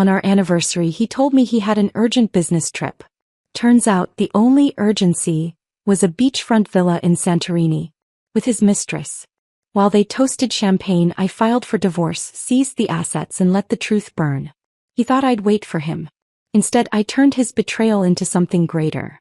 On our anniversary, he told me he had an urgent business trip. Turns out the only urgency was a beachfront villa in Santorini with his mistress. While they toasted champagne, I filed for divorce, seized the assets, and let the truth burn. He thought I'd wait for him. Instead, I turned his betrayal into something greater.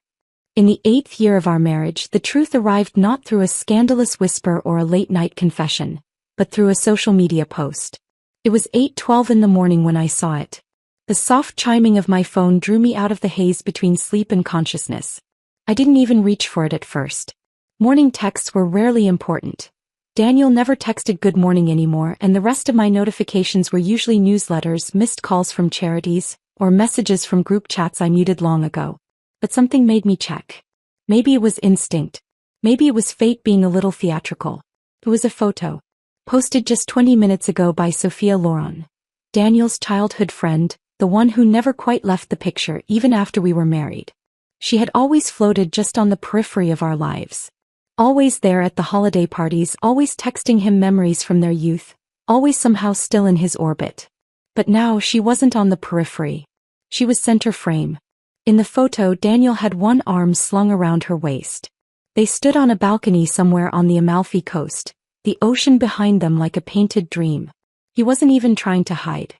In the 8th year of our marriage, the truth arrived not through a scandalous whisper or a late-night confession, but through a social media post. It was 8:12 in the morning when I saw it. The soft chiming of my phone drew me out of the haze between sleep and consciousness. I didn't even reach for it at first. Morning texts were rarely important. Daniel never texted good morning anymore, and the rest of my notifications were usually newsletters, missed calls from charities, or messages from group chats I muted long ago. But something made me check. Maybe it was instinct. Maybe it was fate being a little theatrical. It was a photo, posted just 20 minutes ago by Sophia Loren, Daniel's childhood friend, the one who never quite left the picture even after we were married. She had always floated just on the periphery of our lives. Always there at the holiday parties, always texting him memories from their youth, always somehow still in his orbit. But now she wasn't on the periphery. She was center frame. In the photo, Daniel had one arm slung around her waist. They stood on a balcony somewhere on the Amalfi Coast, the ocean behind them like a painted dream. He wasn't even trying to hide.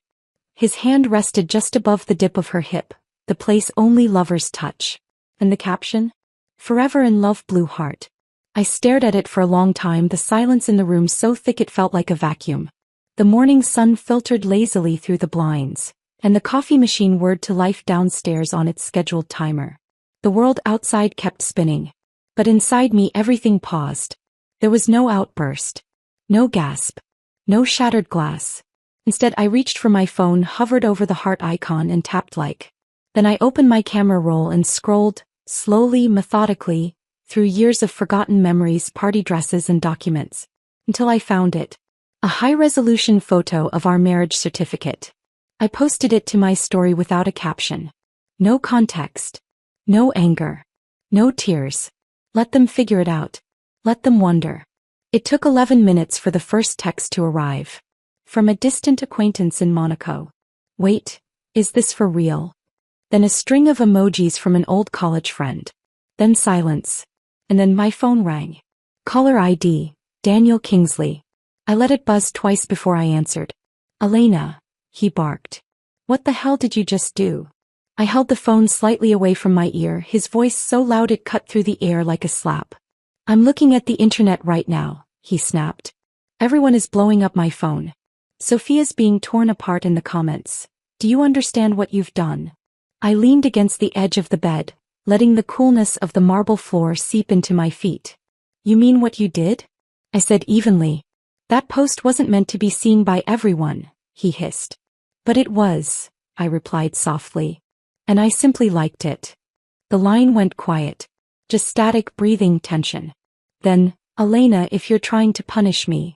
His hand rested just above the dip of her hip, the place only lovers touch. And the caption? Forever in love, blue heart. I stared at it for a long time, the silence in the room so thick it felt like a vacuum. The morning sun filtered lazily through the blinds, and the coffee machine whirred to life downstairs on its scheduled timer. The world outside kept spinning. But inside me everything paused. There was no outburst. No gasp. No shattered glass. Instead, I reached for my phone, hovered over the heart icon, and tapped like. Then I opened my camera roll and scrolled, slowly, methodically, through years of forgotten memories, party dresses, and documents, until I found it. A high-resolution photo of our marriage certificate. I posted it to my story without a caption. No context. No anger. No tears. Let them figure it out. Let them wonder. It took 11 minutes for the first text to arrive. From a distant acquaintance in Monaco. Wait, is this for real? Then a string of emojis from an old college friend. Then silence. And then my phone rang. Caller ID, Daniel Kingsley. I let it buzz twice before I answered. Elena, he barked. What the hell did you just do? I held the phone slightly away from my ear, his voice so loud it cut through the air like a slap. I'm looking at the internet right now, he snapped. Everyone is blowing up my phone. Sophia's being torn apart in the comments. Do you understand what you've done? I leaned against the edge of the bed, letting the coolness of the marble floor seep into my feet. You mean what you did? I said evenly. That post wasn't meant to be seen by everyone, he hissed. But it was, I replied softly. And I simply liked it. The line went quiet. Just static breathing tension. Then, Elena, if you're trying to punish me.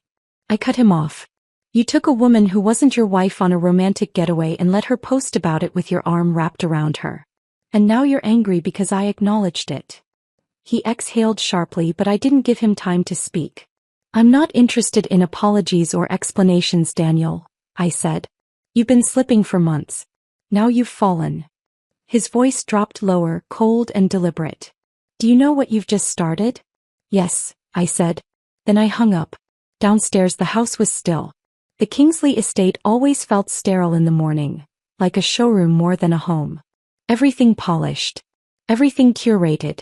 I cut him off. You took a woman who wasn't your wife on a romantic getaway and let her post about it with your arm wrapped around her. And now you're angry because I acknowledged it. He exhaled sharply, but I didn't give him time to speak. I'm not interested in apologies or explanations, Daniel, I said. You've been slipping for months. Now you've fallen. His voice dropped lower, cold and deliberate. Do you know what you've just started? Yes, I said. Then I hung up. Downstairs the house was still. The Kingsley estate always felt sterile in the morning, like a showroom more than a home. Everything polished. Everything curated.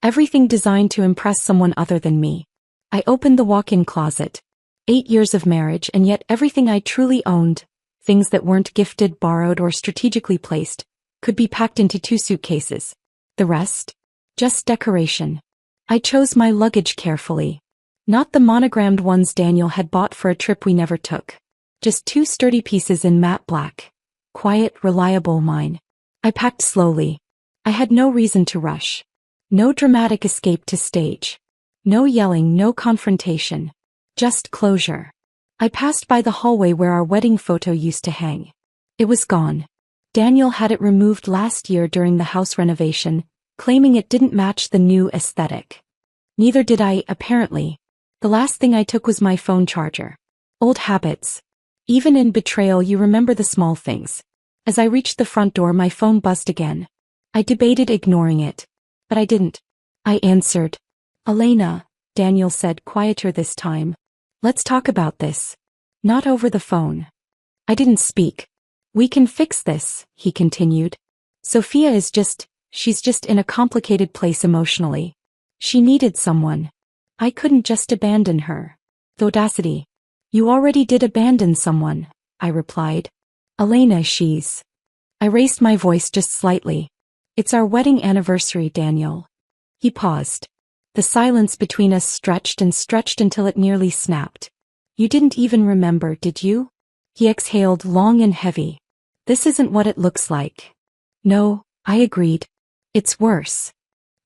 Everything designed to impress someone other than me. I opened the walk-in closet. 8 years of marriage, and yet everything I truly owned, things that weren't gifted, borrowed, or strategically placed, could be packed into 2 suitcases. The rest? Just decoration. I chose my luggage carefully. Not the monogrammed ones Daniel had bought for a trip we never took. Just 2 sturdy pieces in matte black. Quiet, reliable mine. I packed slowly. I had no reason to rush. No dramatic escape to stage. No yelling, no confrontation. Just closure. I passed by the hallway where our wedding photo used to hang. It was gone. Daniel had it removed last year during the house renovation, claiming it didn't match the new aesthetic. Neither did I, apparently. The last thing I took was my phone charger. Old habits. Even in betrayal you remember the small things. As I reached the front door, my phone buzzed again. I debated ignoring it, but I didn't. I answered. "Elena," Daniel said, quieter this time. "Let's talk about this. Not over the phone." I didn't speak. "We can fix this," he continued. "Sophia she's just in a complicated place emotionally. She needed someone. I couldn't just abandon her." The audacity. "You already did abandon someone," I replied. "Elena, I raised my voice just slightly. "It's our wedding anniversary, Daniel." He paused. The silence between us stretched and stretched until it nearly snapped. "You didn't even remember, did you?" He exhaled long and heavy. "This isn't what it looks like." "No," I agreed. "It's worse."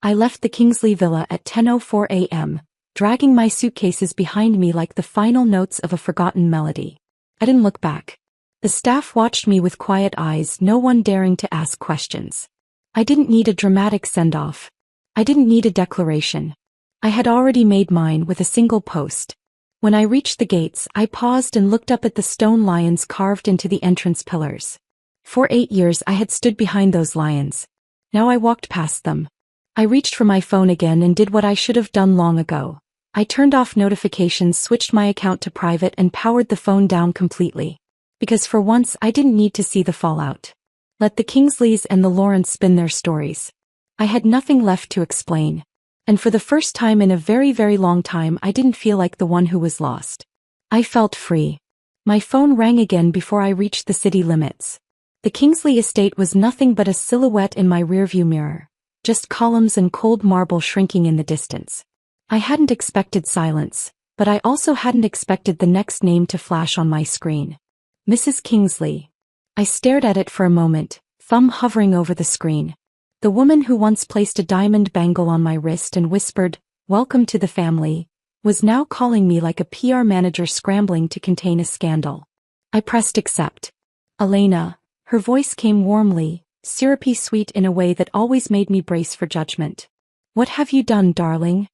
I left the Kingsley Villa at 10:04 a.m., dragging my suitcases behind me like the final notes of a forgotten melody. I didn't look back. The staff watched me with quiet eyes, no one daring to ask questions. I didn't need a dramatic send-off. I didn't need a declaration. I had already made mine with a single post. When I reached the gates, I paused and looked up at the stone lions carved into the entrance pillars. For 8 years I had stood behind those lions. Now I walked past them. I reached for my phone again and did what I should have done long ago. I turned off notifications, switched my account to private, and powered the phone down completely. Because for once I didn't need to see the fallout. Let the Kingsleys and the Lawrence spin their stories. I had nothing left to explain. And for the first time in a very, very long time, I didn't feel like the one who was lost. I felt free. My phone rang again before I reached the city limits. The Kingsley estate was nothing but a silhouette in my rearview mirror, just columns and cold marble shrinking in the distance. I hadn't expected silence, but I also hadn't expected the next name to flash on my screen. Mrs. Kingsley. I stared at it for a moment, thumb hovering over the screen. The woman who once placed a diamond bangle on my wrist and whispered, "Welcome to the family," was now calling me like a PR manager scrambling to contain a scandal. I pressed accept. "Elena," her voice came warmly, syrupy sweet in a way that always made me brace for judgment. "What have you done, darling?"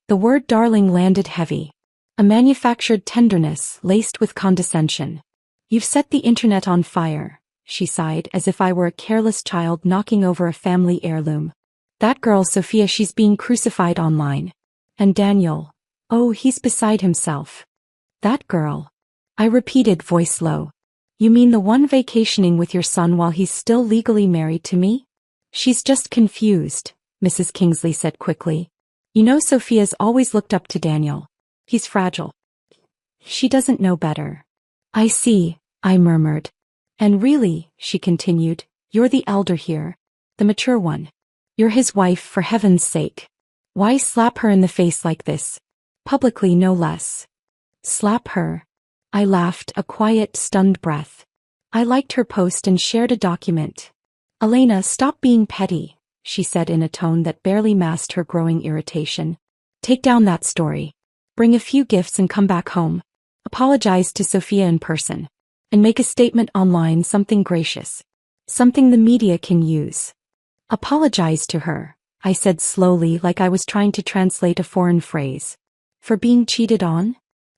The word darling landed heavy. A manufactured tenderness laced with condescension. "You've set the internet on fire," she sighed, as if I were a careless child knocking over a family heirloom. "That girl Sophia, she's being crucified online. And Daniel, oh, he's beside himself." "That girl?" I repeated, voice low. "You mean the one vacationing with your son while he's still legally married to me?" "She's just confused," Mrs. Kingsley said quickly. "You know, Sophia's always looked up to Daniel. He's fragile. She doesn't know better." "I see," I murmured. "And really," she continued, "you're the elder here. The mature one. You're his wife, for heaven's sake. Why slap her in the face like this? Publicly, no less." "Slap her?" I laughed, a quiet, stunned breath. "I liked her post and shared a document." "Elena, stop being petty," she said in a tone that barely masked her growing irritation. "Take down that story. Bring a few gifts and come back home. Apologize to Sophia in person. And make a statement online, something gracious. Something the media can use." "Apologize to her," I said slowly, like I was trying to translate a foreign phrase. "For being cheated on?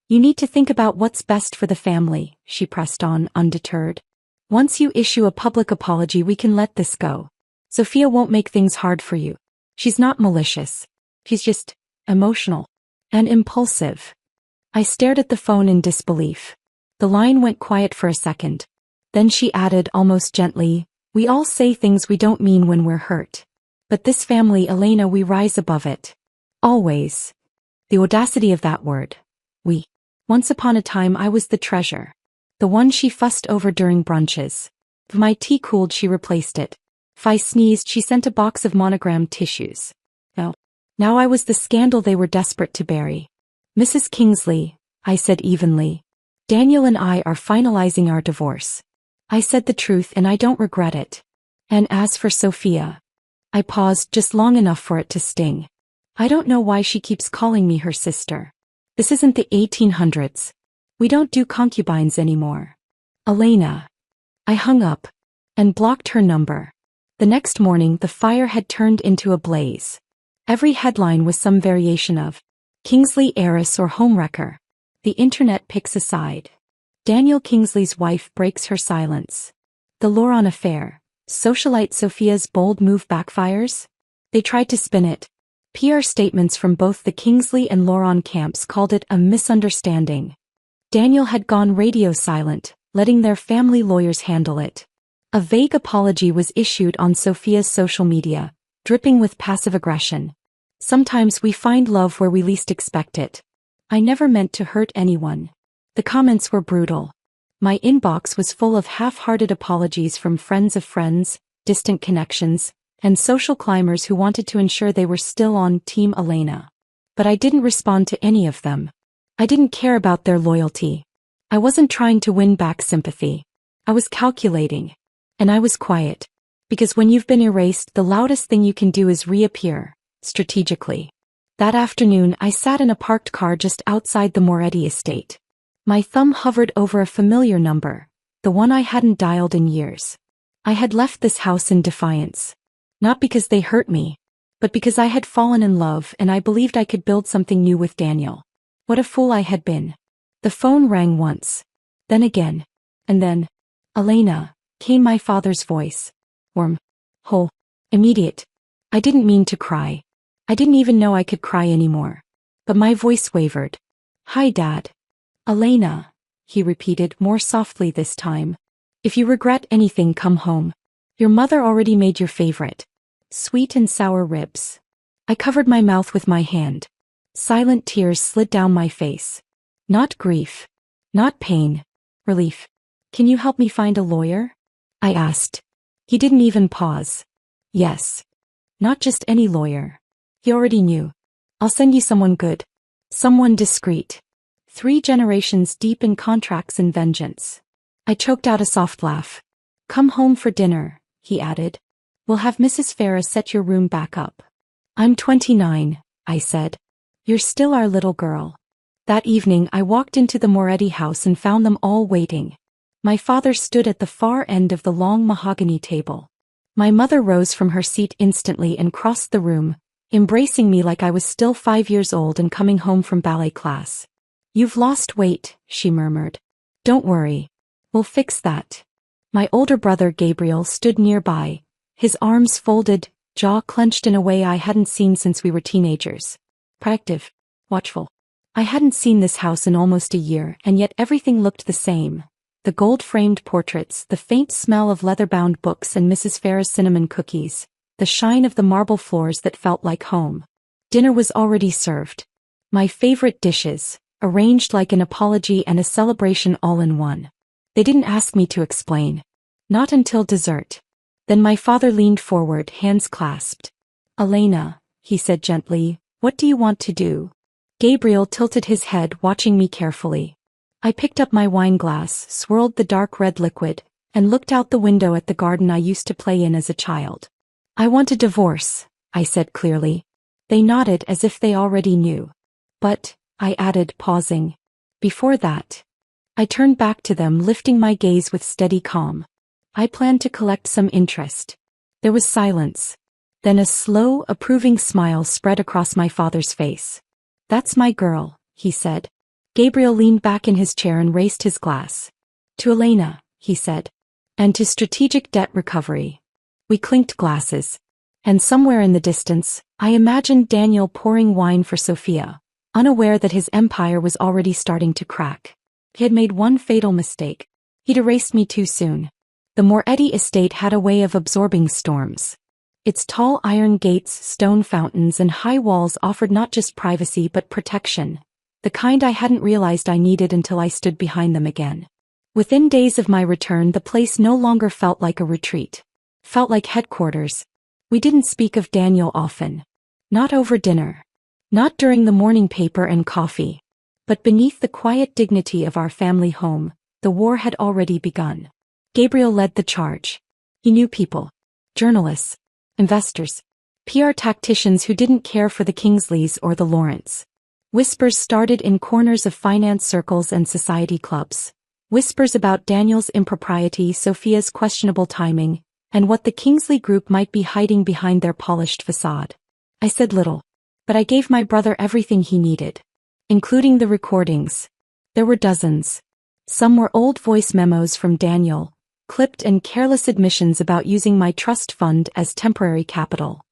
You need to think about what's best for the family," she pressed on, undeterred. "Once you issue a public apology, we can let this go. Sophia won't make things hard for you. She's not malicious. She's just emotional and impulsive." I stared at the phone in disbelief. The line went quiet for a second. Then she added almost gently, "We all say things we don't mean when we're hurt. But this family, Elena, we rise above it. Always." The audacity of that word. We. Once upon a time I was the treasure. The one she fussed over during brunches. If my tea cooled, she replaced it. If I sneezed, she sent a box of monogrammed tissues. Now I was the scandal they were desperate to bury. "Mrs. Kingsley," I said evenly, "Daniel and I are finalizing our divorce. I said the truth and I don't regret it. And as for Sophia..." I paused just long enough for it to sting. "I don't know why she keeps calling me her sister. This isn't the 1800s. We don't do concubines anymore. Elena." I hung up and blocked her number. The next morning the fire had turned into a blaze. Every headline was some variation of "Kingsley heiress or homewrecker. The internet picks a side. Daniel Kingsley's wife breaks her silence." The Lauren affair. Socialite Sophia's bold move backfires? They tried to spin it. PR statements from both the Kingsley and Lauren camps called it a misunderstanding. Daniel had gone radio silent, letting their family lawyers handle it. A vague apology was issued on Sophia's social media, dripping with passive aggression. Sometimes we find love where we least expect it. I never meant to hurt anyone. The comments were brutal. My inbox was full of half-hearted apologies from friends of friends, distant connections, and social climbers who wanted to ensure they were still on Team Elena. But I didn't respond to any of them. I didn't care about their loyalty. I wasn't trying to win back sympathy. I was calculating. And I was quiet. Because when you've been erased, the loudest thing you can do is reappear, strategically. That afternoon, I sat in a parked car just outside the Moretti estate. My thumb hovered over a familiar number, the one I hadn't dialed in years. I had left this house in defiance. Not because they hurt me, but because I had fallen in love and I believed I could build something new with Daniel. What a fool I had been. The phone rang once. Then again. And then, Elena, came my father's voice. Warm. Whole. Immediate. I didn't mean to cry. I didn't even know I could cry anymore. But my voice wavered. Hi, Dad. Elena, he repeated more softly this time. If you regret anything, come home. Your mother already made your favorite. Sweet and sour ribs. I covered my mouth with my hand. Silent tears slid down my face. Not grief. Not pain. Relief. Can you help me find a lawyer? I asked. He didn't even pause. Yes. Not just any lawyer. He already knew. I'll send you someone good. Someone discreet. 3 generations deep in contracts and vengeance. I choked out a soft laugh. Come home for dinner, he added. We'll have Mrs. Farah set your room back up. I'm 29, I said. You're still our little girl. That evening I walked into the Moretti house and found them all waiting. My father stood at the far end of the long mahogany table. My mother rose from her seat instantly and crossed the room, embracing me like I was still 5 years old and coming home from ballet class. You've lost weight, she murmured. Don't worry. We'll fix that. My older brother Gabriel stood nearby, his arms folded, jaw clenched in a way I hadn't seen since we were teenagers. Proactive. Watchful. I hadn't seen this house in almost a year, and yet everything looked the same. The gold-framed portraits, the faint smell of leather-bound books and Mrs. Farah's cinnamon cookies, the shine of the marble floors that felt like home. Dinner was already served. My favorite dishes, arranged like an apology and a celebration all in one. They didn't ask me to explain. Not until dessert. Then my father leaned forward, hands clasped. Elena, he said gently, what do you want to do? Gabriel tilted his head, watching me carefully. I picked up my wine glass, swirled the dark red liquid, and looked out the window at the garden I used to play in as a child. I want a divorce, I said clearly. They nodded as if they already knew. But, I added, pausing. Before that. I turned back to them, lifting my gaze with steady calm. I planned to collect some interest. There was silence. Then a slow, approving smile spread across my father's face. That's my girl, he said. Gabriel leaned back in his chair and raised his glass. To Elena, he said. And to strategic debt recovery. We clinked glasses. And somewhere in the distance, I imagined Daniel pouring wine for Sophia, unaware that his empire was already starting to crack. He had made one fatal mistake. He'd erased me too soon. The Moretti estate had a way of absorbing storms. Its tall iron gates, stone fountains, and high walls offered not just privacy but protection, the kind I hadn't realized I needed until I stood behind them again. Within days of my return, the place no longer felt like a retreat. Felt like headquarters. We didn't speak of Daniel often. Not over dinner. Not during the morning paper and coffee. But beneath the quiet dignity of our family home, the war had already begun. Gabriel led the charge. He knew people. Journalists. Investors. PR tacticians who didn't care for the Kingsleys or the Lawrence. Whispers started in corners of finance circles and society clubs. Whispers about Daniel's impropriety, Sophia's questionable timing, and what the Kingsley group might be hiding behind their polished facade. I said little. But I gave my brother everything he needed. Including the recordings. There were dozens. Some were old voice memos from Daniel, clipped and careless admissions about using my trust fund as temporary capital.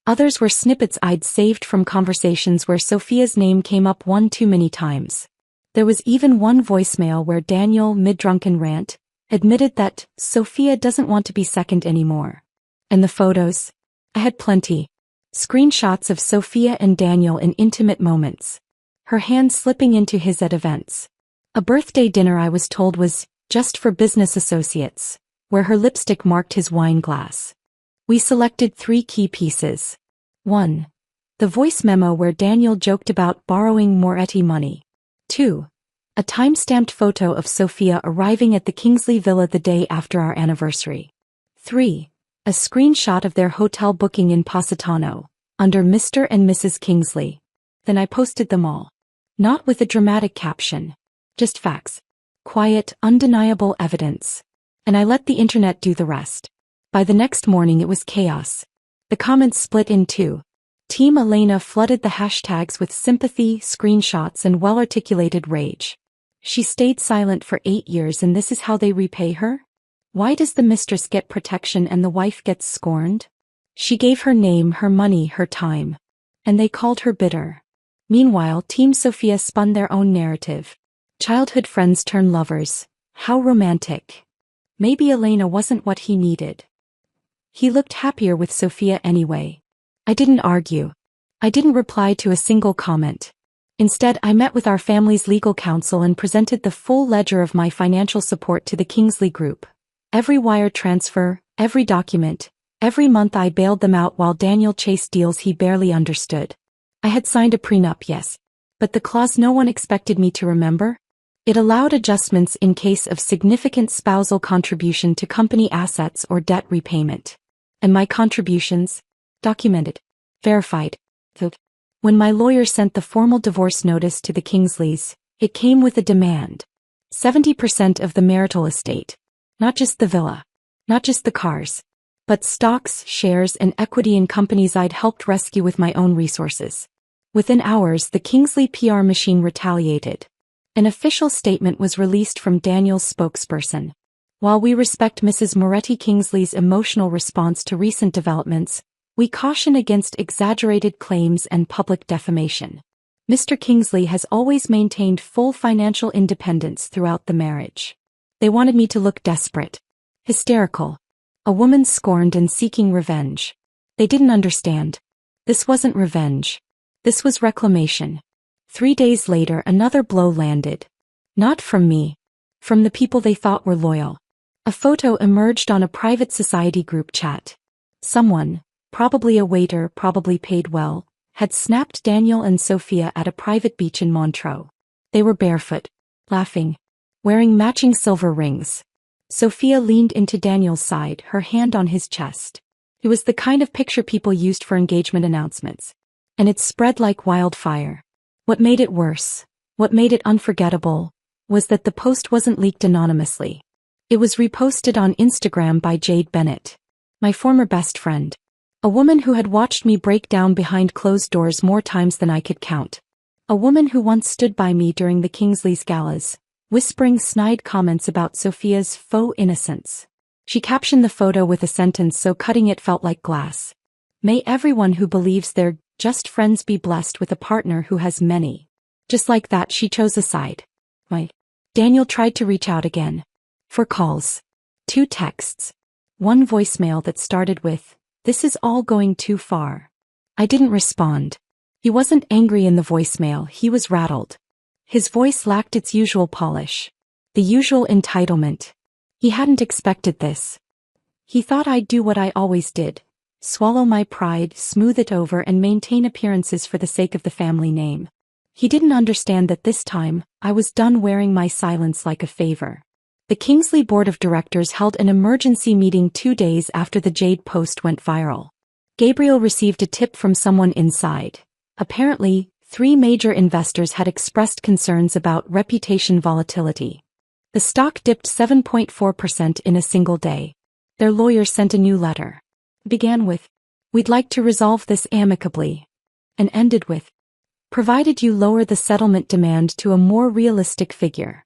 Others were snippets I'd saved from conversations where Sophia's name came up one too many times. There was even one voicemail where Daniel, mid-drunken rant, admitted that Sophia doesn't want to be second anymore. And the photos? I had plenty. Screenshots of Sophia and Daniel in intimate moments. Her hand slipping into his at events. A birthday dinner I was told was just for business associates, where her lipstick marked his wine glass. We selected 3 key pieces. 1. The voice memo where Daniel joked about borrowing Moretti money. 2. A time-stamped photo of Sophia arriving at the Kingsley Villa the day after our anniversary. 3. A screenshot of their hotel booking in Positano, under Mr. and Mrs. Kingsley. Then I posted them all. Not with a dramatic caption. Just facts. Quiet, undeniable evidence. And I let the internet do the rest. By the next morning it was chaos. The comments split in 2. Team Elena flooded the hashtags with sympathy, screenshots, and well-articulated rage. She stayed silent for 8 years and this is how they repay her? Why does the mistress get protection and the wife gets scorned? She gave her name, her money, her time. And they called her bitter. Meanwhile, Team Sophia spun their own narrative. Childhood friends turn lovers. How romantic. Maybe Elena wasn't what he needed. He looked happier with Sophia anyway. I didn't argue. I didn't reply to a single comment. Instead, I met with our family's legal counsel and presented the full ledger of my financial support to the Kingsley Group. Every wire transfer, every document, every month I bailed them out while Daniel chased deals he barely understood. I had signed a prenup, yes. But the clause no one expected me to remember? It allowed adjustments in case of significant spousal contribution to company assets or debt repayment. And my contributions? Documented. Verified. When my lawyer sent the formal divorce notice to the Kingsleys, it came with a demand. 70% of the marital estate. Not just the villa. Not just the cars. But stocks, shares, and equity in companies I'd helped rescue with my own resources. Within hours, the Kingsley PR machine retaliated. An official statement was released from Daniel's spokesperson. While we respect Mrs. Moretti Kingsley's emotional response to recent developments, we caution against exaggerated claims and public defamation. Mr. Kingsley has always maintained full financial independence throughout the marriage. They wanted me to look desperate. Hysterical. A woman scorned and seeking revenge. They didn't understand. This wasn't revenge. This was reclamation. 3 days later, another blow landed. Not from me. From the people they thought were loyal. A photo emerged on a private society group chat. Someone, probably a waiter, probably paid well, had snapped Daniel and Sophia at a private beach in Montreux. They were barefoot, laughing, wearing matching silver rings. Sophia leaned into Daniel's side, her hand on his chest. It was the kind of picture people used for engagement announcements. And it spread like wildfire. What made it worse, what made it unforgettable, was that the post wasn't leaked anonymously. It was reposted on Instagram by Jade Bennett, my former best friend. A woman who had watched me break down behind closed doors more times than I could count. A woman who once stood by me during the Kingsley's galas, whispering snide comments about Sophia's faux innocence. She captioned the photo with a sentence so cutting it felt like glass. May everyone who believes they're just friends be blessed with a partner who has many. Just like that, she chose a side. Daniel tried to reach out again. For calls. 2 texts. 1 voicemail that started with, "This is all going too far." I didn't respond. He wasn't angry in the voicemail, he was rattled. His voice lacked its usual polish. The usual entitlement. He hadn't expected this. He thought I'd do what I always did. Swallow my pride, smooth it over, and maintain appearances for the sake of the family name. He didn't understand that this time, I was done wearing my silence like a favor. The Kingsley Board of Directors held an emergency meeting 2 days after the Jade post went viral. Gabriel received a tip from someone inside. Apparently, 3 major investors had expressed concerns about reputation volatility. The stock dipped 7.4% in a single day. Their lawyers sent a new letter. It began with, "We'd like to resolve this amicably," and ended with, "Provided you lower the settlement demand to a more realistic figure."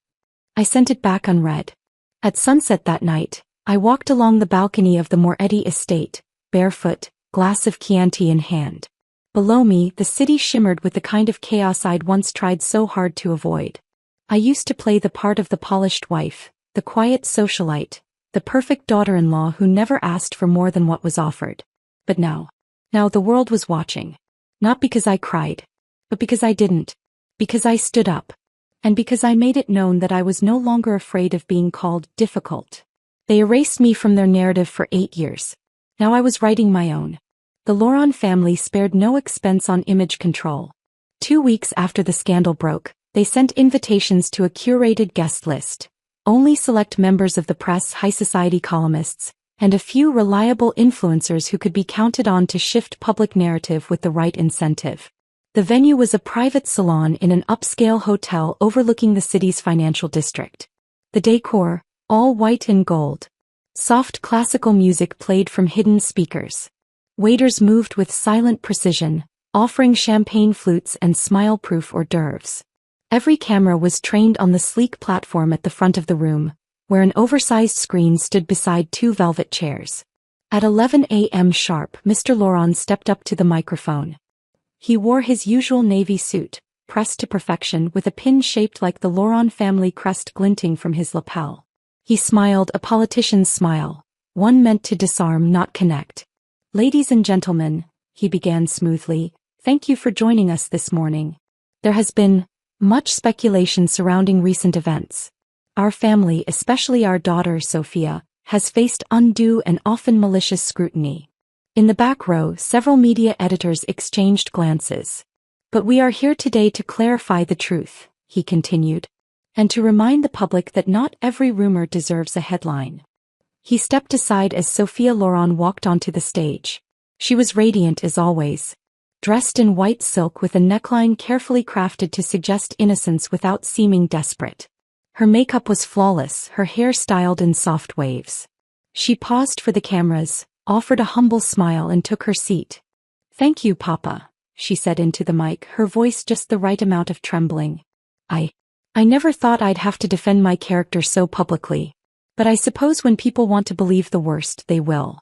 I sent it back unread. At sunset that night, I walked along the balcony of the Moretti estate, barefoot, glass of Chianti in hand. Below me, the city shimmered with the kind of chaos I'd once tried so hard to avoid. I used to play the part of the polished wife, the quiet socialite, the perfect daughter-in-law who never asked for more than what was offered. But now the world was watching. Not because I cried, but because I didn't. Because I stood up. And because I made it known that I was no longer afraid of being called difficult. They erased me from their narrative for 8 years. Now I was writing my own. The Loron family spared no expense on image control. 2 weeks after the scandal broke, they sent invitations to a curated guest list. Only select members of the press, high society columnists, and a few reliable influencers who could be counted on to shift public narrative with the right incentive. The venue was a private salon in an upscale hotel overlooking the city's financial district. The decor, all white and gold. Soft classical music played from hidden speakers. Waiters moved with silent precision, offering champagne flutes and smile-proof hors d'oeuvres. Every camera was trained on the sleek platform at the front of the room, where an oversized screen stood beside 2 velvet chairs. At 11 a.m. sharp, Mr. Loron stepped up to the microphone. He wore his usual navy suit, pressed to perfection with a pin shaped like the Loron family crest glinting from his lapel. He smiled, a politician's smile, one meant to disarm, not connect. "Ladies and gentlemen," he began smoothly, "thank you for joining us this morning. There has been much speculation surrounding recent events. Our family, especially our daughter Sophia, has faced undue and often malicious scrutiny." In the back row, several media editors exchanged glances. "But we are here today to clarify the truth," he continued, "and to remind the public that not every rumor deserves a headline." He stepped aside as Sophia Loron walked onto the stage. She was radiant as always, dressed in white silk with a neckline carefully crafted to suggest innocence without seeming desperate. Her makeup was flawless, her hair styled in soft waves. She paused for the cameras, offered a humble smile and took her seat. "Thank you, Papa," she said into the mic, her voice just the right amount of trembling. I never thought I'd have to defend my character so publicly. But I suppose when people want to believe the worst, they will."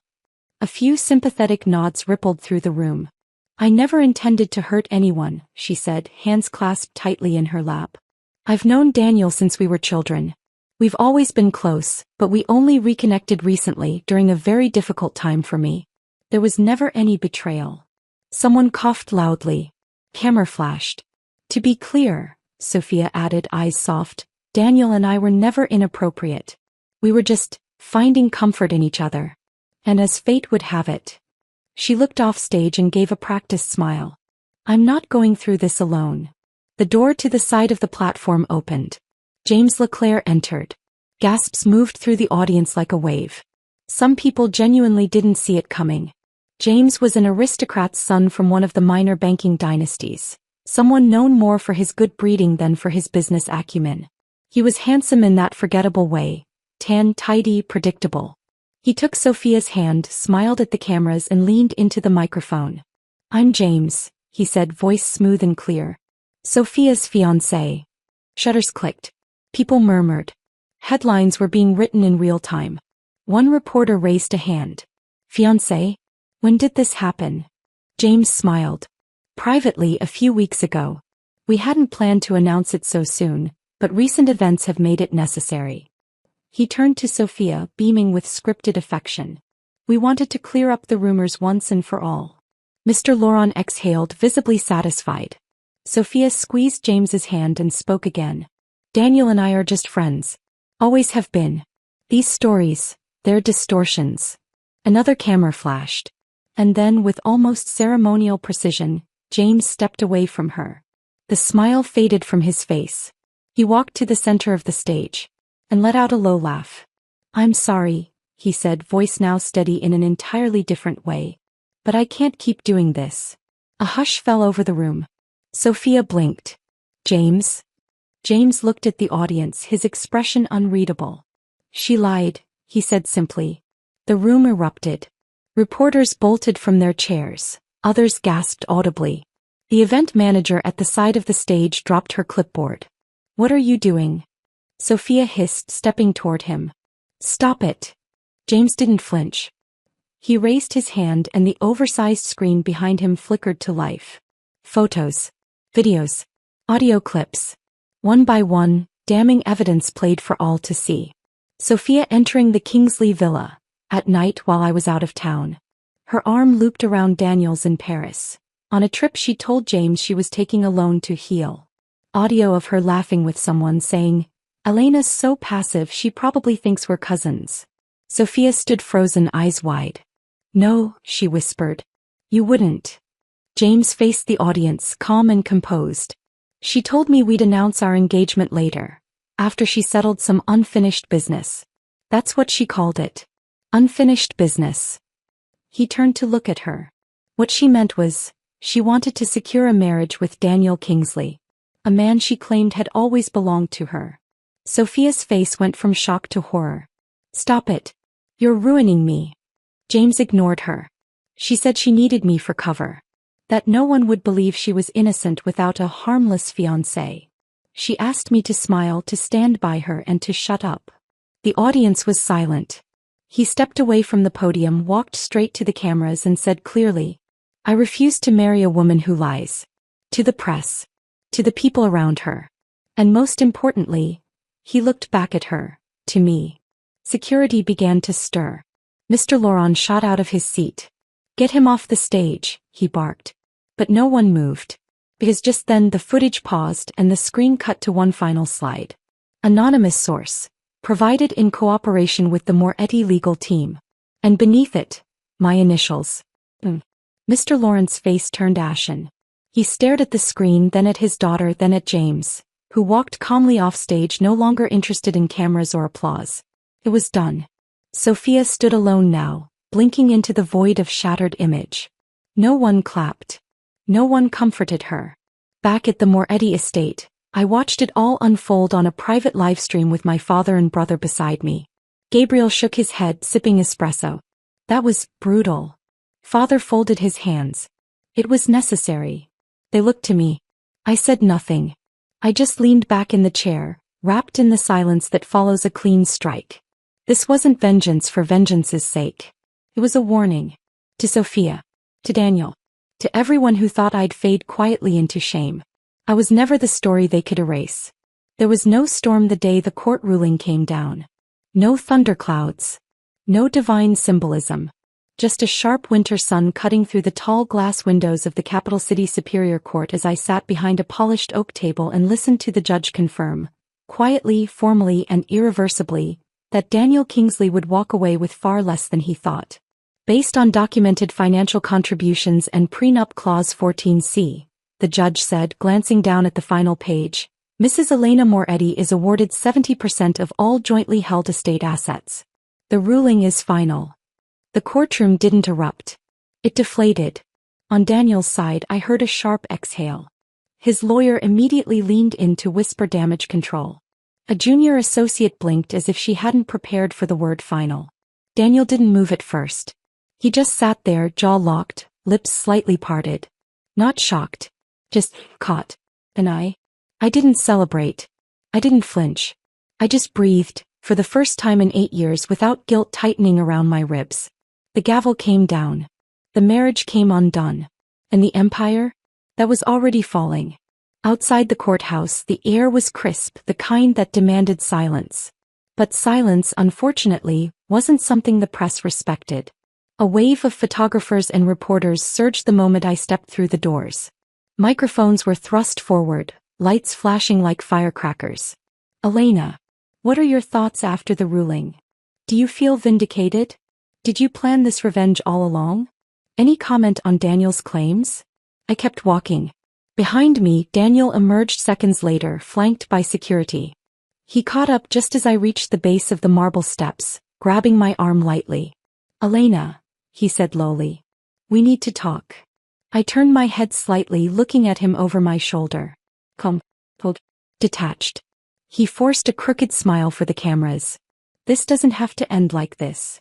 A few sympathetic nods rippled through the room. "I never intended to hurt anyone," she said, hands clasped tightly in her lap. "I've known Daniel since we were children. We've always been close, but we only reconnected recently during a very difficult time for me. There was never any betrayal." Someone coughed loudly. Camera flashed. "To be clear," Sophia added, eyes soft, "Daniel and I were never inappropriate. We were just finding comfort in each other. And as fate would have it." She looked off stage and gave a practiced smile. "I'm not going through this alone." The door to the side of the platform opened. James Leclerc entered. Gasps moved through the audience like a wave. Some people genuinely didn't see it coming. James was an aristocrat's son from one of the minor banking dynasties, someone known more for his good breeding than for his business acumen. He was handsome in that forgettable way, tan, tidy, predictable. He took Sophia's hand, smiled at the cameras and leaned into the microphone. "I'm James," he said, voice smooth and clear. "Sophia's fiancé." Shutters clicked. People murmured. Headlines were being written in real time. One reporter raised a hand. "Fiancé? When did this happen?" James smiled. "Privately, a few weeks ago. We hadn't planned to announce it so soon, but recent events have made it necessary." He turned to Sophia, beaming with scripted affection. "We wanted to clear up the rumors once and for all." Mr. Loron exhaled, visibly satisfied. Sophia squeezed James's hand and spoke again. "Daniel and I are just friends. Always have been. These stories, they're distortions." Another camera flashed. And then, with almost ceremonial precision, James stepped away from her. The smile faded from his face. He walked to the center of the stage and let out a low laugh. "I'm sorry," he said, voice now steady in an entirely different way. "But I can't keep doing this." A hush fell over the room. Sophia blinked. "James?" James looked at the audience, his expression unreadable. "She lied," he said simply. The room erupted. Reporters bolted from their chairs. Others gasped audibly. The event manager at the side of the stage dropped her clipboard. "What are you doing?" Sophia hissed, stepping toward him. "Stop it." James didn't flinch. He raised his hand and the oversized screen behind him flickered to life. Photos, videos, audio clips. One by one, damning evidence played for all to see. Sophia entering the Kingsley villa, at night while I was out of town. Her arm looped around Daniel's in Paris, on a trip she told James she was taking alone to heal. Audio of her laughing with someone saying, "Elena's so passive she probably thinks we're cousins." Sophia stood frozen, eyes wide. "No," she whispered. "You wouldn't." James faced the audience, calm and composed. "She told me we'd announce our engagement later, after she settled some unfinished business. That's what she called it. Unfinished business." He turned to look at her. What she meant was, she wanted to secure a marriage with Daniel Kingsley, a man she claimed had always belonged to her. Sophia's face went from shock to horror. "Stop it. You're ruining me." James ignored her. "She said she needed me for cover. That no one would believe she was innocent without a harmless fiancé. She asked me to smile, to stand by her and to shut up." The audience was silent. He stepped away from the podium, walked straight to the cameras and said clearly, "I refuse to marry a woman who lies. To the press. To the people around her. And most importantly," he looked back at her, "to me." Security began to stir. Mr. Laurent shot out of his seat. "Get him off the stage," he barked. But no one moved. Because just then the footage paused and the screen cut to one final slide. Anonymous source. Provided in cooperation with the Moretti legal team. And beneath it, my initials. Mr. Laurent's face turned ashen. He stared at the screen, then at his daughter, then at James, who walked calmly off stage, no longer interested in cameras or applause. It was done. Sophia stood alone now, blinking into the void of shattered image. No one clapped. No one comforted her. Back at the Moretti estate, I watched it all unfold on a private livestream with my father and brother beside me. Gabriel shook his head, sipping espresso. "That was brutal." Father folded his hands. "It was necessary." They looked to me. I said nothing. I just leaned back in the chair, wrapped in the silence that follows a clean strike. This wasn't vengeance for vengeance's sake. It was a warning. To Sophia. To Daniel. To everyone who thought I'd fade quietly into shame. I was never the story they could erase. There was no storm the day the court ruling came down. No thunderclouds. No divine symbolism. Just a sharp winter sun cutting through the tall glass windows of the capital city Superior Court as I sat behind a polished oak table and listened to the judge confirm, quietly, formally, and irreversibly, that Daniel Kingsley would walk away with far less than he thought. Based on documented financial contributions and prenup clause 14C, the judge said, glancing down at the final page, Mrs. Elena Moretti is awarded 70% of all jointly held estate assets. The ruling is final. The courtroom didn't erupt. It deflated. On Daniel's side, I heard a sharp exhale. His lawyer immediately leaned in to whisper damage control. A junior associate blinked as if she hadn't prepared for the word final. Daniel didn't move at first. He just sat there, jaw locked, lips slightly parted. Not shocked. Just caught. And I didn't celebrate. I didn't flinch. I just breathed, for the first time in 8 years, without guilt tightening around my ribs. The gavel came down. The marriage came undone. And the empire? That was already falling. Outside the courthouse, the air was crisp, the kind that demanded silence. But silence, unfortunately, wasn't something the press respected. A wave of photographers and reporters surged the moment I stepped through the doors. Microphones were thrust forward, lights flashing like firecrackers. "Elena, what are your thoughts after the ruling? Do you feel vindicated? Did you plan this revenge all along? Any comment on Daniel's claims?" I kept walking. Behind me, Daniel emerged seconds later, flanked by security. He caught up just as I reached the base of the marble steps, grabbing my arm lightly. "Elena," he said lowly. "We need to talk." I turned my head slightly, looking at him over my shoulder. Cold, detached. He forced a crooked smile for the cameras. "This doesn't have to end like this.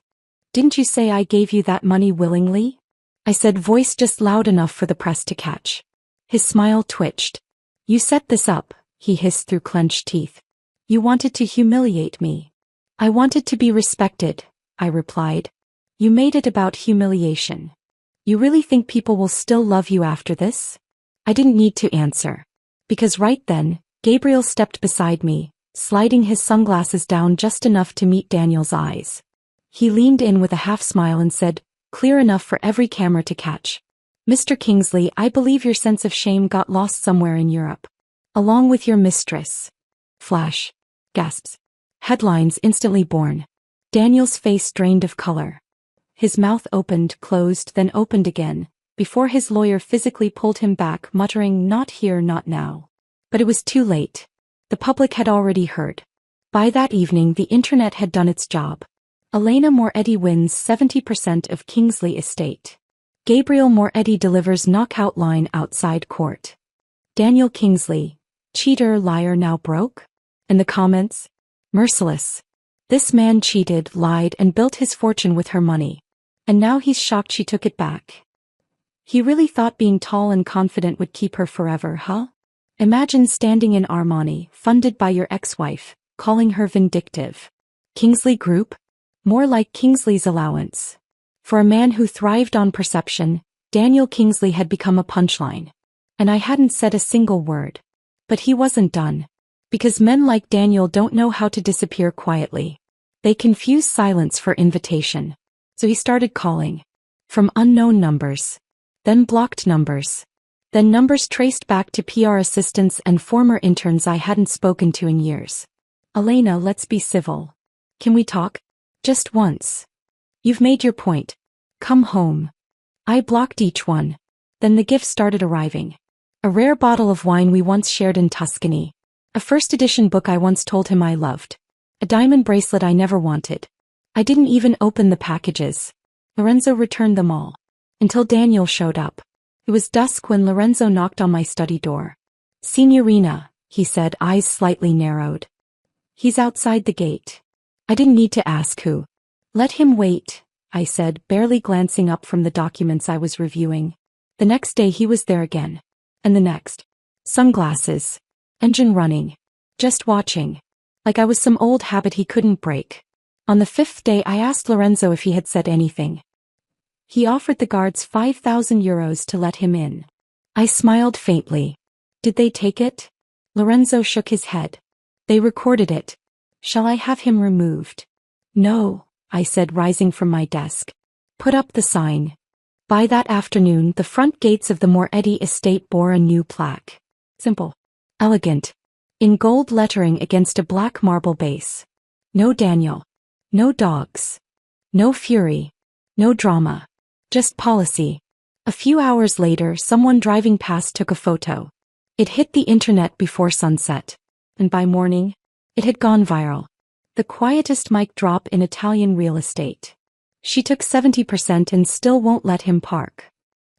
Didn't you say I gave you that money willingly?" I said, voice just loud enough for the press to catch. His smile twitched. "You set this up," he hissed through clenched teeth. "You wanted to humiliate me. I wanted to be respected. I replied. You made it about humiliation. You really think people will still love you after this? I didn't need to answer. Because right then, Gabriel stepped beside me, sliding his sunglasses down just enough to meet Daniel's eyes. He leaned in with a half smile and said, clear enough for every camera to catch. Mr. Kingsley, I believe your sense of shame got lost somewhere in Europe. Along with your mistress. Flash. Gasps. Headlines instantly born. Daniel's face drained of color. His mouth opened, closed, then opened again, before his lawyer physically pulled him back, muttering, not here, not now. But it was too late. The public had already heard. By that evening, the internet had done its job. Elena Moretti wins 70% of Kingsley estate. Gabriel Moretti delivers knockout line outside court. Daniel Kingsley, cheater, liar, now broke? And the comments? Merciless. This man cheated, lied, and built his fortune with her money. And now he's shocked she took it back. He really thought being tall and confident would keep her forever, huh? Imagine standing in Armani, funded by your ex-wife, calling her vindictive. Kingsley Group? More like Kingsley's allowance. For a man who thrived on perception, Daniel Kingsley had become a punchline. And I hadn't said a single word. But he wasn't done. Because men like Daniel don't know how to disappear quietly. They confuse silence for invitation. So he started calling. From unknown numbers. Then blocked numbers. Then numbers traced back to PR assistants and former interns I hadn't spoken to in years. Elena, let's be civil. Can we talk? Just once. You've made your point. Come home. I blocked each one. Then the gifts started arriving. A rare bottle of wine we once shared in Tuscany. A first edition book I once told him I loved. A diamond bracelet I never wanted. I didn't even open the packages. Lorenzo returned them all. Until Daniel showed up. It was dusk when Lorenzo knocked on my study door. Signorina, he said, eyes slightly narrowed. He's outside the gate. I didn't need to ask who. Let him wait, I said, barely glancing up from the documents I was reviewing. The next day he was there again. And the next. Sunglasses. Engine running. Just watching. Like I was some old habit he couldn't break. On the fifth day I asked Lorenzo if he had said anything. He offered the guards 5,000 euros to let him in. I smiled faintly. Did they take it? Lorenzo shook his head. They recorded it. Shall I have him removed? No, I said, rising from my desk. Put up the sign. By that afternoon, the front gates of the Moretti estate bore a new plaque. Simple. Elegant. In gold lettering against a black marble base. No Daniel. No dogs. No fury. No drama. Just policy. A few hours later, someone driving past took a photo. It hit the internet before sunset. And by morning, it had gone viral. The quietest mic drop in Italian real estate. She took 70% and still won't let him park.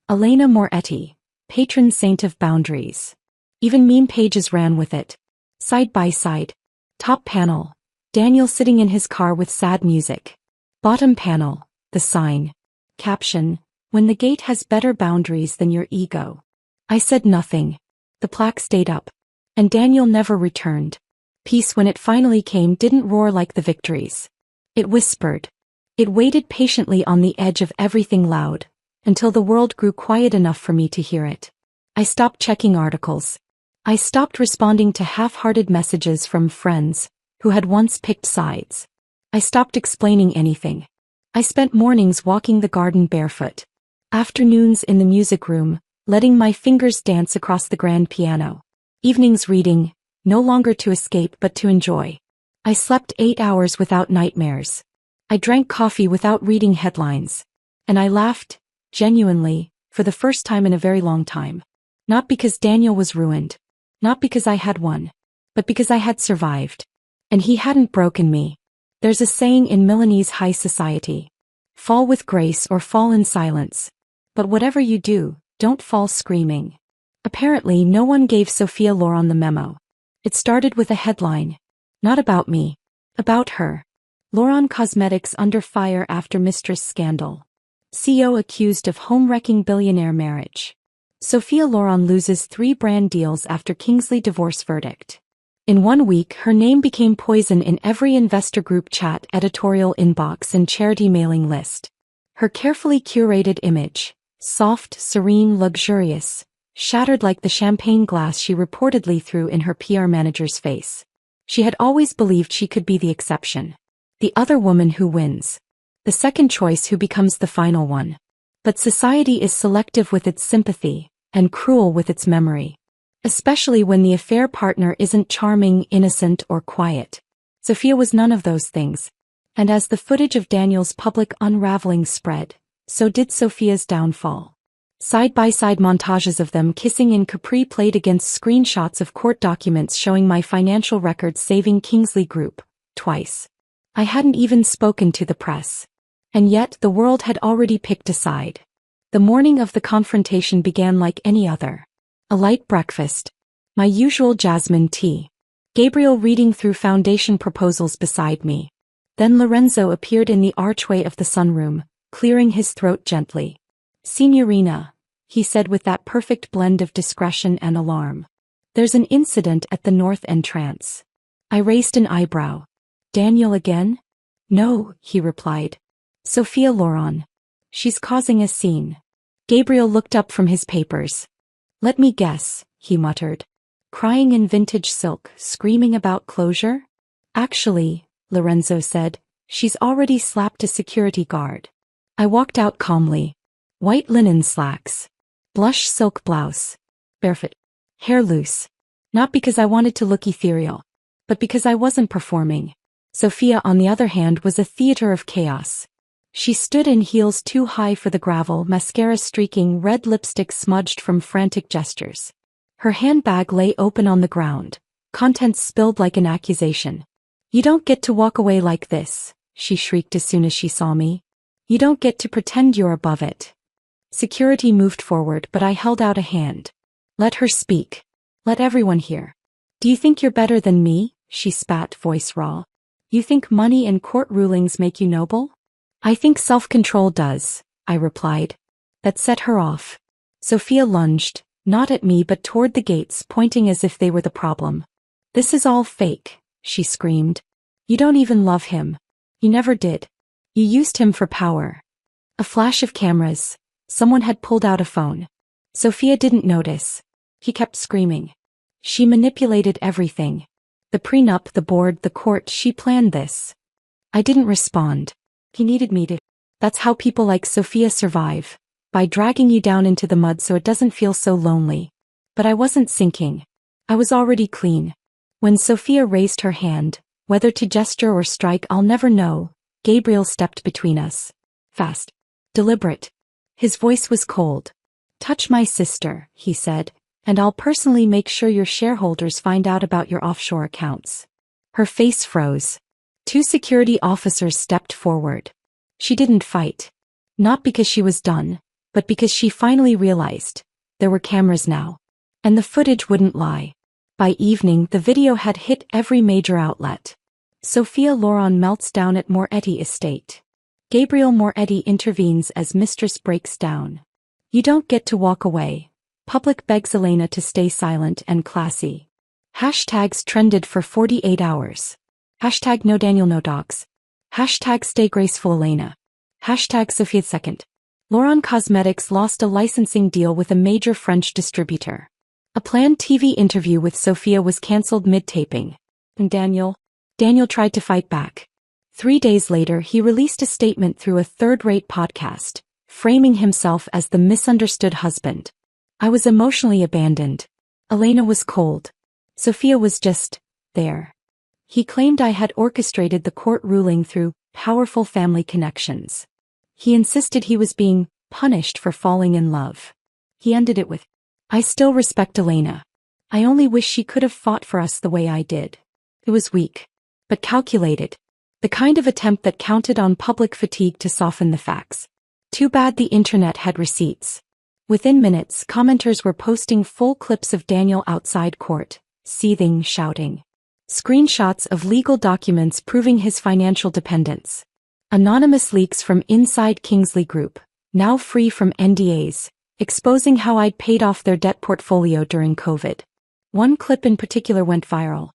Elena Moretti, patron saint of boundaries. Even meme pages ran with it. Side by side. Top panel. Daniel sitting in his car with sad music. Bottom panel. The sign. Caption. When the gate has better boundaries than your ego. I said nothing. The plaque stayed up. And Daniel never returned. Peace, when it finally came, didn't roar like the victories. It whispered. It waited patiently on the edge of everything loud, until the world grew quiet enough for me to hear it. I stopped checking articles. I stopped responding to half-hearted messages from friends who had once picked sides. I stopped explaining anything. I spent mornings walking the garden barefoot. Afternoons in the music room, letting my fingers dance across the grand piano. Evenings reading, no longer to escape but to enjoy. I slept 8 hours without nightmares. I drank coffee without reading headlines. And I laughed, genuinely, for the first time in a very long time. Not because Daniel was ruined. Not because I had won. But because I had survived. And he hadn't broken me. There's a saying in Milanese high society. Fall with grace or fall in silence. But whatever you do, don't fall screaming. Apparently no one gave Sophia Loren the memo. It started with a headline. Not about me. About her. Loren Cosmetics under fire after mistress scandal. CEO accused of home-wrecking billionaire marriage. Sophia Loren loses 3 brand deals after Kingsley divorce verdict. In 1 week, her name became poison in every investor group chat, editorial inbox, and charity mailing list. Her carefully curated image, soft, serene, luxurious, shattered like the champagne glass she reportedly threw in her PR manager's face. She had always believed she could be the exception. The other woman who wins. The second choice who becomes the final one. But society is selective with its sympathy, and cruel with its memory. Especially when the affair partner isn't charming, innocent, or quiet. Sophia was none of those things. And as the footage of Daniel's public unraveling spread, so did Sophia's downfall. Side-by-side montages of them kissing in Capri played against screenshots of court documents showing my financial records saving Kingsley Group, twice. I hadn't even spoken to the press. And yet the world had already picked a side. The morning of the confrontation began like any other. A light breakfast. My usual jasmine tea. Gabriel reading through foundation proposals beside me. Then Lorenzo appeared in the archway of the sunroom, clearing his throat gently. "Signorina," he said with that perfect blend of discretion and alarm. "There's an incident at the north entrance." I raised an eyebrow. "Daniel again?" "No," he replied. "Sophia Loren. She's causing a scene." Gabriel looked up from his papers. "Let me guess," he muttered. "Crying in vintage silk, screaming about closure?" "Actually," Lorenzo said, "she's already slapped a security guard." I walked out calmly. White linen slacks. Blush silk blouse. Barefoot. Hair loose. Not because I wanted to look ethereal, but because I wasn't performing. Sophia, on the other hand, was a theater of chaos. She stood in heels too high for the gravel, mascara streaking, red lipstick smudged from frantic gestures. Her handbag lay open on the ground, contents spilled like an accusation. "You don't get to walk away like this," she shrieked as soon as she saw me. "You don't get to pretend you're above it." Security moved forward, but I held out a hand. "Let her speak. Let everyone hear." "Do you think you're better than me?" she spat, voice raw. "You think money and court rulings make you noble?" "I think self-control does," I replied. That set her off. Sophia lunged, not at me but toward the gates, pointing as if they were the problem. "This is all fake," she screamed. "You don't even love him. You never did. You used him for power." A flash of cameras. Someone had pulled out a phone. Sophia didn't notice. He kept screaming. She manipulated everything. The prenup, the board, the court, she planned this. I didn't respond. He needed me to. That's how people like Sophia survive. By dragging you down into the mud so it doesn't feel so lonely. But I wasn't sinking. I was already clean. When Sophia raised her hand, whether to gesture or strike I'll never know, Gabriel stepped between us. Fast. Deliberate. His voice was cold. "Touch my sister," he said, "and I'll personally make sure your shareholders find out about your offshore accounts." Her face froze. 2 security officers stepped forward. She didn't fight. Not because she was done, but because she finally realized. There were cameras now. And the footage wouldn't lie. By evening, the video had hit every major outlet. Sophia Loren melts down at Moretti estate. Gabriel Moretti intervenes as mistress breaks down. "You don't get to walk away." Public begs Elena to stay silent and classy. Hashtags trended for 48 hours. Hashtag no Daniel no dogs. Hashtag stay graceful Elena. Hashtag Sophia second. Loren Cosmetics lost a licensing deal with a major French distributor. A planned TV interview with Sophia was cancelled mid-taping. And Daniel tried to fight back. 3 days later he released a statement through a third-rate podcast, framing himself as the misunderstood husband. I was emotionally abandoned. Elena was cold. Sophia was just there. He claimed I had orchestrated the court ruling through powerful family connections. He insisted he was being punished for falling in love. He ended it with, "I still respect Elena. I only wish she could have fought for us the way I did." It was weak, but calculated. The kind of attempt that counted on public fatigue to soften the facts. Too bad the internet had receipts. Within minutes, commenters were posting full clips of Daniel outside court, seething, shouting. Screenshots of legal documents proving his financial dependence. Anonymous leaks from inside Kingsley Group, now free from NDAs, exposing how I'd paid off their debt portfolio during COVID. One clip in particular went viral.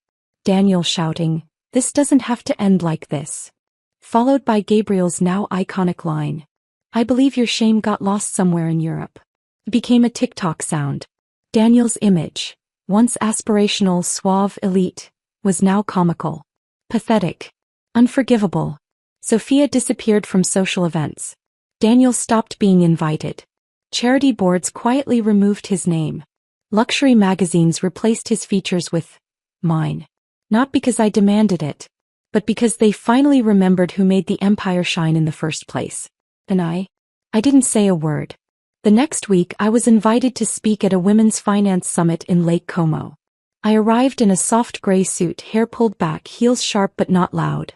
Daniel shouting, "This doesn't have to end like this." Followed by Gabriel's now iconic line, "I believe your shame got lost somewhere in Europe." It became a TikTok sound. Daniel's image, once aspirational, suave, elite, was now comical. Pathetic. Unforgivable. Sophia disappeared from social events. Daniel stopped being invited. Charity boards quietly removed his name. Luxury magazines replaced his features with mine. Not because I demanded it, but because they finally remembered who made the empire shine in the first place. And I didn't say a word. The next week I was invited to speak at a women's finance summit in Lake Como. I arrived in a soft gray suit, hair pulled back, heels sharp but not loud.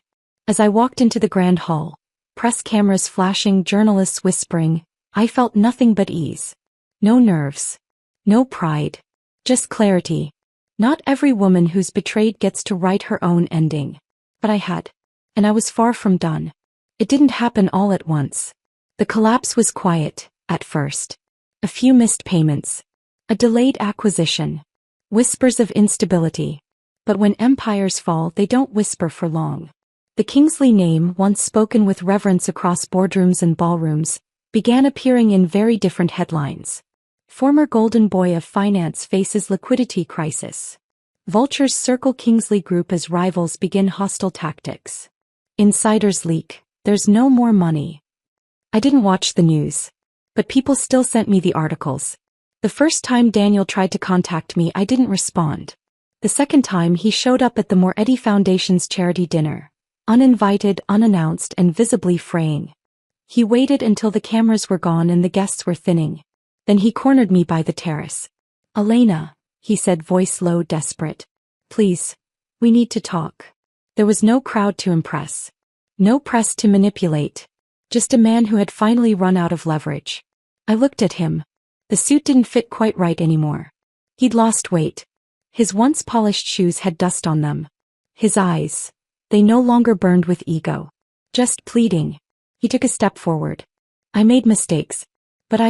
As I walked into the grand hall, press cameras flashing, journalists whispering, I felt nothing but ease. No nerves. No pride. Just clarity. Not every woman who's betrayed gets to write her own ending. But I had. And I was far from done. It didn't happen all at once. The collapse was quiet, at first. A few missed payments. A delayed acquisition. Whispers of instability. But when empires fall, they don't whisper for long. The Kingsley name, once spoken with reverence across boardrooms and ballrooms, began appearing in very different headlines. Former golden boy of finance faces liquidity crisis. Vultures circle Kingsley Group as rivals begin hostile tactics. Insiders leak, there's no more money. I didn't watch the news. But people still sent me the articles. The first time Daniel tried to contact me, I didn't respond. The second time he showed up at the Moretti Foundation's charity dinner. Uninvited, unannounced, and visibly fraying. He waited until the cameras were gone and the guests were thinning. Then he cornered me by the terrace. "Elena," he said, voice low, desperate. "Please, we need to talk." There was no crowd to impress. No press to manipulate. Just a man who had finally run out of leverage. I looked at him. The suit didn't fit quite right anymore. He'd lost weight. His once polished shoes had dust on them. His eyes, they no longer burned with ego. Just pleading. He took a step forward. "I made mistakes. But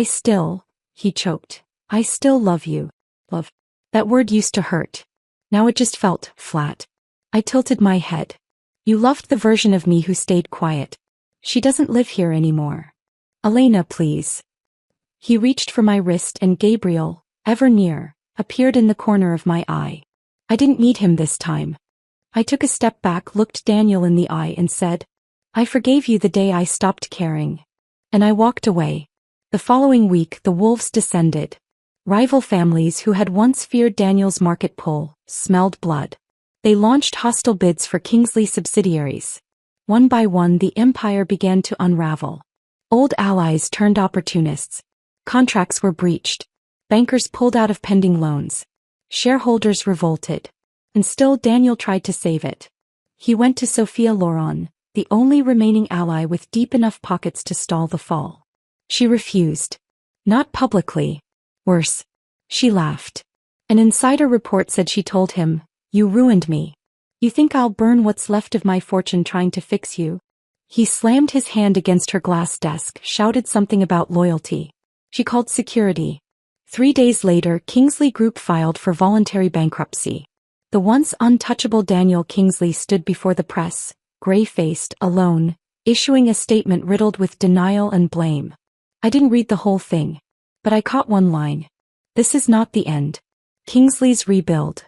he choked. "I still love you." Love. That word used to hurt. Now it just felt flat. I tilted my head. "You loved the version of me who stayed quiet. She doesn't live here anymore. Elena, please." He reached for my wrist and Gabriel, ever near, appeared in the corner of my eye. I didn't need him this time. I took a step back, looked Daniel in the eye and said, "I forgave you the day I stopped caring." And I walked away. The following week the wolves descended. Rival families who had once feared Daniel's market pull, smelled blood. They launched hostile bids for Kingsley subsidiaries. One by one the empire began to unravel. Old allies turned opportunists. Contracts were breached. Bankers pulled out of pending loans. Shareholders revolted. And still Daniel tried to save it. He went to Sophia Loren, the only remaining ally with deep enough pockets to stall the fall. She refused. Not publicly. Worse. She laughed. An insider report said she told him, "You ruined me. You think I'll burn what's left of my fortune trying to fix you?" He slammed his hand against her glass desk, shouted something about loyalty. She called security. 3 days later, Kingsley Group filed for voluntary bankruptcy. The once untouchable Daniel Kingsley stood before the press, gray-faced, alone, issuing a statement riddled with denial and blame. I didn't read the whole thing. But I caught one line. "This is not the end. Kingsley's rebuild."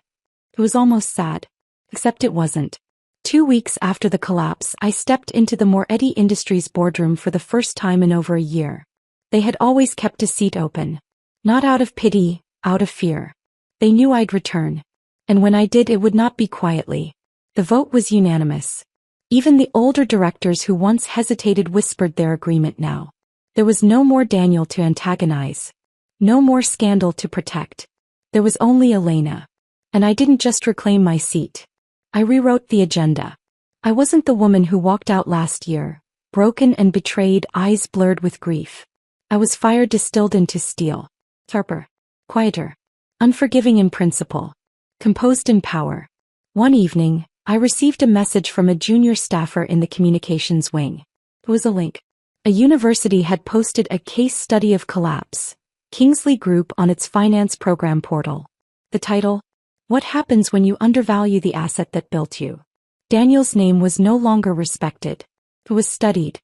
It was almost sad. Except it wasn't. 2 weeks after the collapse, I stepped into the Moretti Industries boardroom for the first time in over a year. They had always kept a seat open. Not out of pity, out of fear. They knew I'd return. And when I did, it would not be quietly. The vote was unanimous. Even the older directors who once hesitated whispered their agreement now. There was no more Daniel to antagonize. No more scandal to protect. There was only Elena. And I didn't just reclaim my seat. I rewrote the agenda. I wasn't the woman who walked out last year, broken and betrayed, eyes blurred with grief. I was fire distilled into steel. Sharper. Quieter. Unforgiving in principle. Composed in power. One evening, I received a message from a junior staffer in the communications wing. It was a link. A university had posted a case study of collapse, Kingsley Group, on its finance program portal. The title? What happens when you undervalue the asset that built you? Daniel's name was no longer respected. It was studied.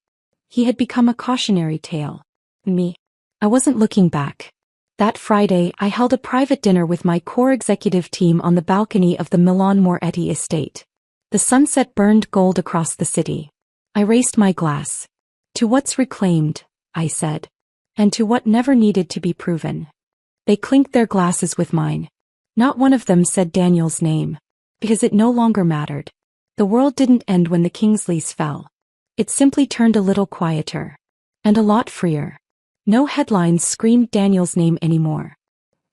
He had become a cautionary tale. Me. I wasn't looking back. That Friday, I held a private dinner with my core executive team on the balcony of the Milan Moretti estate. The sunset burned gold across the city. I raised my glass. To what's reclaimed, I said. And to what never needed to be proven. They clinked their glasses with mine. Not one of them said Daniel's name. Because it no longer mattered. The world didn't end when the Kingsleys fell. It simply turned a little quieter. And a lot freer. No headlines screamed Daniel's name anymore.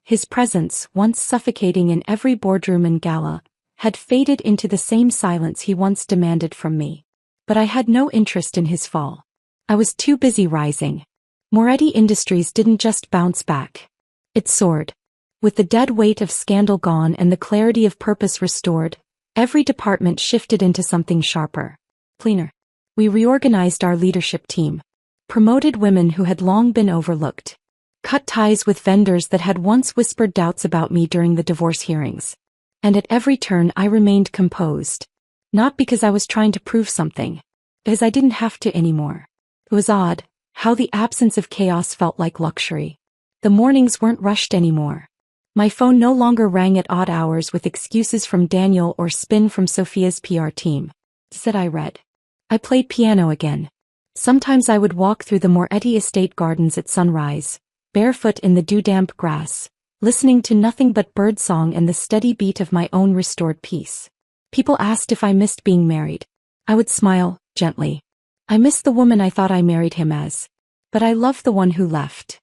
His presence, once suffocating in every boardroom and gala, had faded into the same silence he once demanded from me. But I had no interest in his fall. I was too busy rising. Moretti Industries didn't just bounce back. It soared. With the dead weight of scandal gone and the clarity of purpose restored, every department shifted into something sharper. Cleaner. We reorganized our leadership team. Promoted women who had long been overlooked. Cut ties with vendors that had once whispered doubts about me during the divorce hearings. And at every turn I remained composed. Not because I was trying to prove something. Because I didn't have to anymore. It was odd, how the absence of chaos felt like luxury. The mornings weren't rushed anymore. My phone no longer rang at odd hours with excuses from Daniel or spin from Sophia's PR team. Said I read. I played piano again. Sometimes I would walk through the Moretti estate gardens at sunrise, barefoot in the dew-damp grass, listening to nothing but birdsong and the steady beat of my own restored peace. People asked if I missed being married. I would smile, gently. I missed the woman I thought I married him as. But I loved the one who left.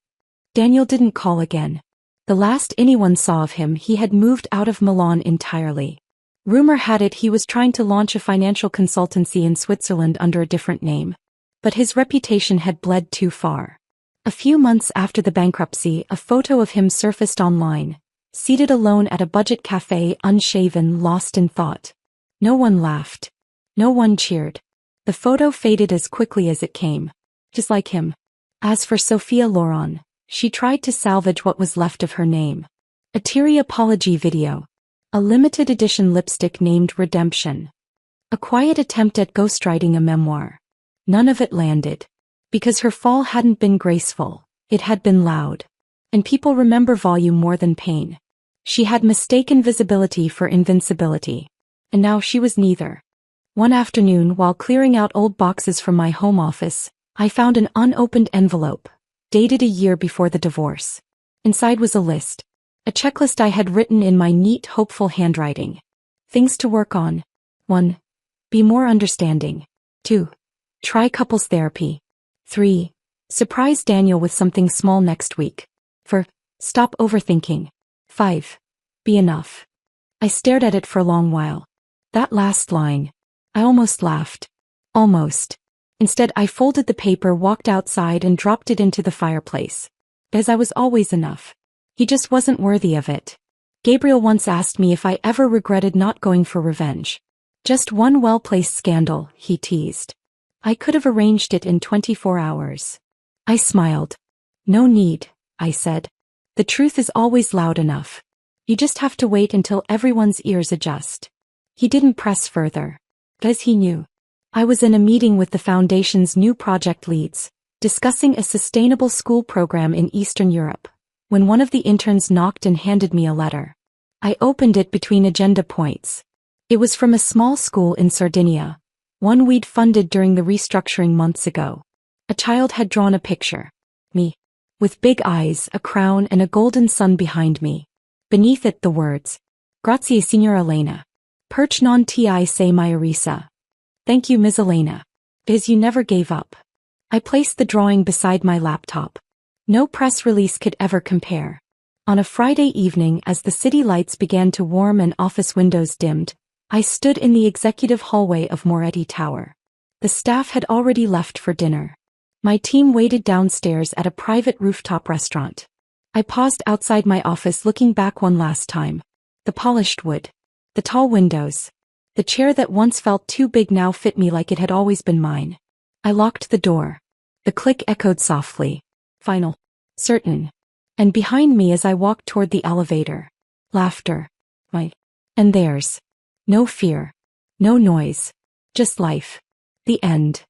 Daniel didn't call again. The last anyone saw of him, he had moved out of Milan entirely. Rumor had it he was trying to launch a financial consultancy in Switzerland under a different name. But his reputation had bled too far. A few months after the bankruptcy, a photo of him surfaced online, seated alone at a budget cafe, unshaven, lost in thought. No one laughed. No one cheered. The photo faded as quickly as it came. Just like him. As for Sophia Loren, she tried to salvage what was left of her name. A teary apology video. A limited edition lipstick named Redemption. A quiet attempt at ghostwriting a memoir. None of it landed. Because her fall hadn't been graceful, it had been loud. And people remember volume more than pain. She had mistaken visibility for invincibility. And now she was neither. One afternoon, while clearing out old boxes from my home office, I found an unopened envelope, dated a year before the divorce. Inside was a list. A checklist I had written in my neat, hopeful handwriting. Things to work on. 1. Be more understanding. 2. Try couples therapy. 3. Surprise Daniel with something small next week. 4. Stop overthinking. 5. Be enough. I stared at it for a long while. That last line. I almost laughed. Almost. Instead, I folded the paper, walked outside, and dropped it into the fireplace. As I was always enough. He just wasn't worthy of it. Gabriel once asked me if I ever regretted not going for revenge. Just one well-placed scandal, he teased. I could have arranged it in 24 hours. I smiled. No need, I said. The truth is always loud enough. You just have to wait until everyone's ears adjust. He didn't press further. Because he knew. I was in a meeting with the Foundation's new project leads, discussing a sustainable school program in Eastern Europe, when one of the interns knocked and handed me a letter. I opened it between agenda points. It was from a small school in Sardinia, one we'd funded during the restructuring months ago. A child had drawn a picture. Me. With big eyes, a crown, and a golden sun behind me. Beneath it the words, Grazie Signora Elena. Perch non ti sei mai risa. Thank you, Ms. Elena. Because you never gave up. I placed the drawing beside my laptop. No press release could ever compare. On a Friday evening, as the city lights began to warm and office windows dimmed, I stood in the executive hallway of Moretti Tower. The staff had already left for dinner. My team waited downstairs at a private rooftop restaurant. I paused outside my office, looking back one last time. The polished wood. The tall windows. The chair that once felt too big now fit me like it had always been mine. I locked the door. The click echoed softly. Final. Certain. And behind me as I walked toward the elevator. Laughter. My And theirs. No fear. No noise. Just life. The end.